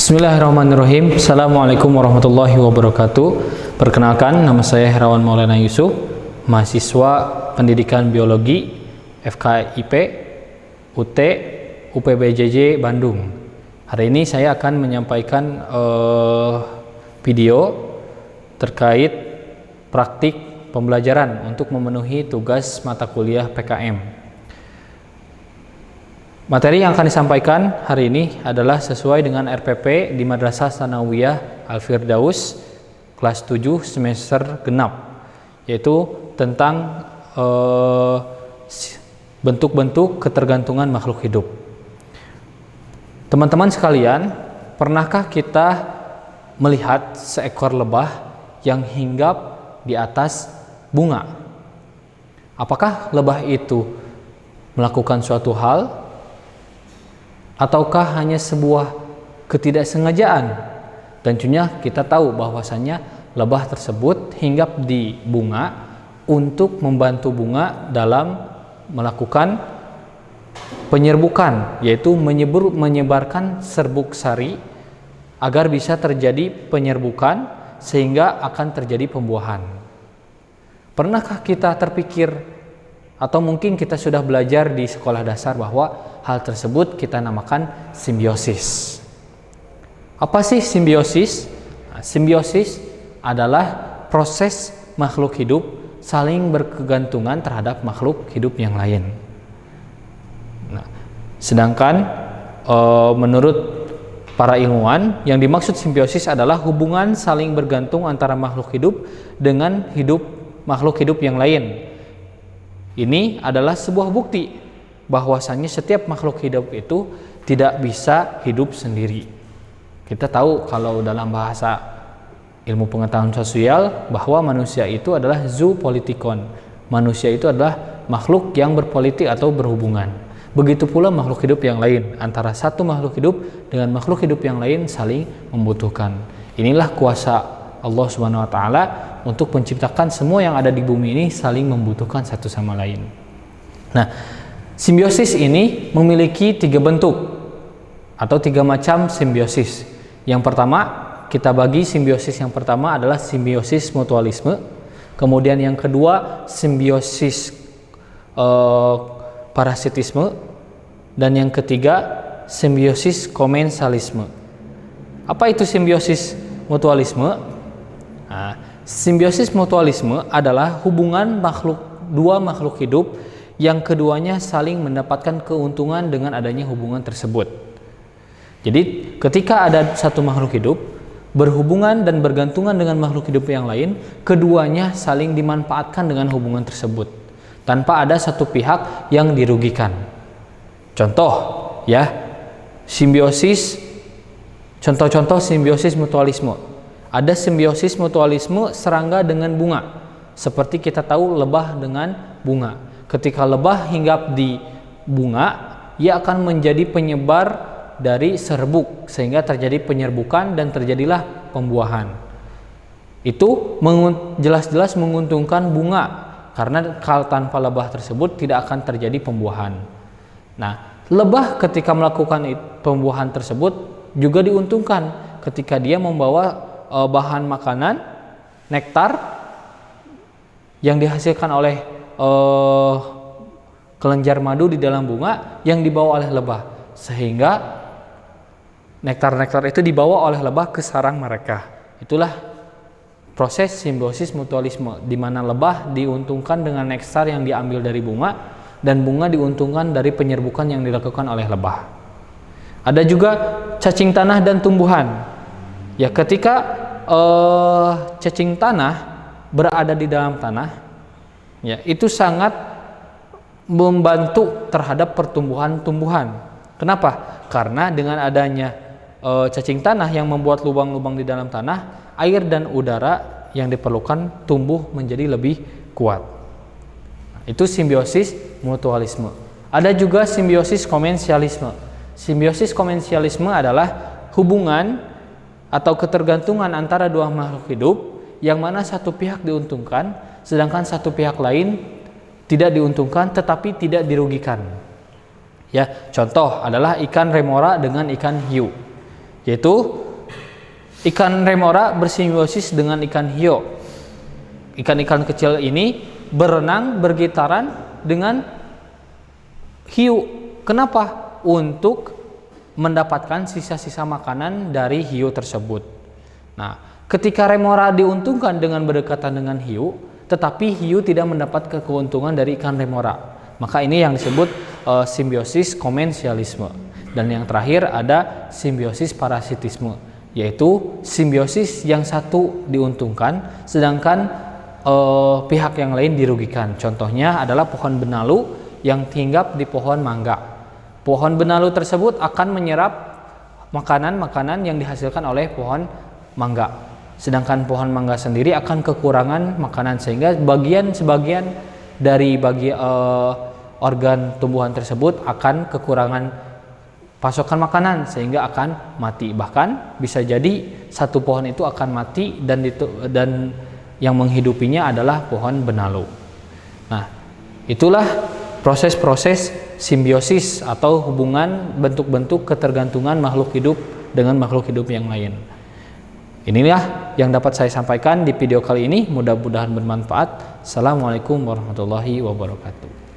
Bismillahirrahmanirrahim. Assalamualaikum warahmatullahi wabarakatuh. Perkenalkan, nama saya Herawan Maulana Yusuf, mahasiswa Pendidikan Biologi FKIP UT UPBJJ Bandung. Hari ini saya akan menyampaikan video terkait praktik pembelajaran untuk memenuhi tugas mata kuliah PKM. Materi yang akan disampaikan hari ini adalah sesuai dengan RPP di Madrasah Tsanawiyah Al-Firdaus kelas 7 semester genap, yaitu tentang bentuk-bentuk ketergantungan makhluk hidup. Teman-teman sekalian, pernahkah kita melihat seekor lebah yang hinggap di atas bunga? Apakah lebah itu melakukan suatu hal ataukah hanya sebuah ketidaksengajaan? Tentunya kita tahu bahwasannya lebah tersebut hinggap di bunga untuk membantu bunga dalam melakukan penyerbukan, yaitu menyebarkan serbuk sari agar bisa terjadi penyerbukan sehingga akan terjadi pembuahan. Pernahkah kita terpikir atau mungkin kita sudah belajar di sekolah dasar bahwa hal tersebut kita namakan simbiosis. Apa sih simbiosis? Nah, simbiosis adalah proses makhluk hidup saling berkegantungan terhadap makhluk hidup yang lain. Nah, sedangkan menurut para ilmuwan, yang dimaksud simbiosis adalah hubungan saling bergantung antara makhluk hidup dengan makhluk hidup yang lain. Ini adalah sebuah bukti bahwasannya setiap makhluk hidup itu tidak bisa hidup sendiri. Kita tahu kalau dalam bahasa ilmu pengetahuan sosial bahwa manusia itu adalah zoopolitikon. Manusia itu adalah makhluk yang berpolitik atau berhubungan. Begitu pula makhluk hidup yang lain. Antara satu makhluk hidup dengan makhluk hidup yang lain saling membutuhkan. Inilah kuasa Allah Subhanahu wa taala untuk menciptakan semua yang ada di bumi ini saling membutuhkan satu sama lain. Nah, simbiosis ini memiliki 3 bentuk atau 3 macam simbiosis. Yang pertama, kita bagi simbiosis yang pertama adalah simbiosis mutualisme. Kemudian yang kedua, simbiosis parasitisme. Dan yang ketiga, simbiosis komensalisme. Apa itu simbiosis mutualisme? Nah, simbiosis mutualisme adalah hubungan dua makhluk hidup yang keduanya saling mendapatkan keuntungan dengan adanya hubungan tersebut. Jadi ketika ada satu makhluk hidup berhubungan dan bergantungan dengan makhluk hidup yang lain, keduanya saling dimanfaatkan dengan hubungan tersebut tanpa ada satu pihak yang dirugikan. Contoh ya, contoh-contoh simbiosis mutualisme. Ada simbiosis mutualisme serangga dengan bunga. Seperti kita tahu lebah dengan bunga. Ketika lebah hinggap di bunga, ia akan menjadi penyebar dari serbuk sehingga terjadi penyerbukan dan terjadilah pembuahan. Itu jelas-jelas menguntungkan bunga karena kalau tanpa lebah tersebut tidak akan terjadi pembuahan. Nah, lebah ketika melakukan pembuahan tersebut juga diuntungkan ketika dia membawa bahan makanan, nektar yang dihasilkan oleh kelenjar madu di dalam bunga yang dibawa oleh lebah, sehingga nektar-nektar itu dibawa oleh lebah ke sarang mereka. Itulah proses simbiosis mutualisme, di mana lebah diuntungkan dengan nektar yang diambil dari bunga dan bunga diuntungkan dari penyerbukan yang dilakukan oleh lebah. Ada juga cacing tanah dan tumbuhan. Ya, ketika cacing tanah berada di dalam tanah, ya itu sangat membantu terhadap pertumbuhan-tumbuhan. Kenapa? Karena dengan adanya cacing tanah yang membuat lubang-lubang di dalam tanah, air dan udara yang diperlukan tumbuh menjadi lebih kuat. Itu simbiosis mutualisme. Ada juga simbiosis komensialisme. Simbiosis komensialisme adalah hubungan atau ketergantungan antara dua makhluk hidup yang mana satu pihak diuntungkan sedangkan satu pihak lain tidak diuntungkan tetapi tidak dirugikan. Ya, contoh adalah ikan remora dengan ikan hiu. yaitu ikan remora bersimbiosis dengan ikan hiu. Ikan-ikan kecil ini berenang bergitaran dengan hiu. Kenapa? Untuk mendapatkan sisa-sisa makanan dari hiu tersebut. Nah, ketika remora diuntungkan dengan berdekatan dengan hiu, tetapi hiu tidak mendapat keuntungan dari ikan remora, maka ini yang disebut simbiosis komensialisme. Dan yang terakhir ada simbiosis parasitisme, yaitu simbiosis yang satu diuntungkan sedangkan pihak yang lain dirugikan. Contohnya adalah pohon benalu yang hinggap di pohon mangga. Pohon benalu tersebut akan menyerap makanan-makanan yang dihasilkan oleh pohon mangga. Sedangkan pohon mangga sendiri akan kekurangan makanan, sehingga sebagian dari organ tumbuhan tersebut akan kekurangan pasokan makanan sehingga akan mati. Bahkan bisa jadi satu pohon itu akan mati dan yang menghidupinya adalah pohon benalu. Nah, itulah proses-proses simbiosis atau hubungan bentuk-bentuk ketergantungan makhluk hidup dengan makhluk hidup yang lain. Inilah yang dapat saya sampaikan di video kali ini, mudah-mudahan bermanfaat. Assalamualaikum warahmatullahi wabarakatuh.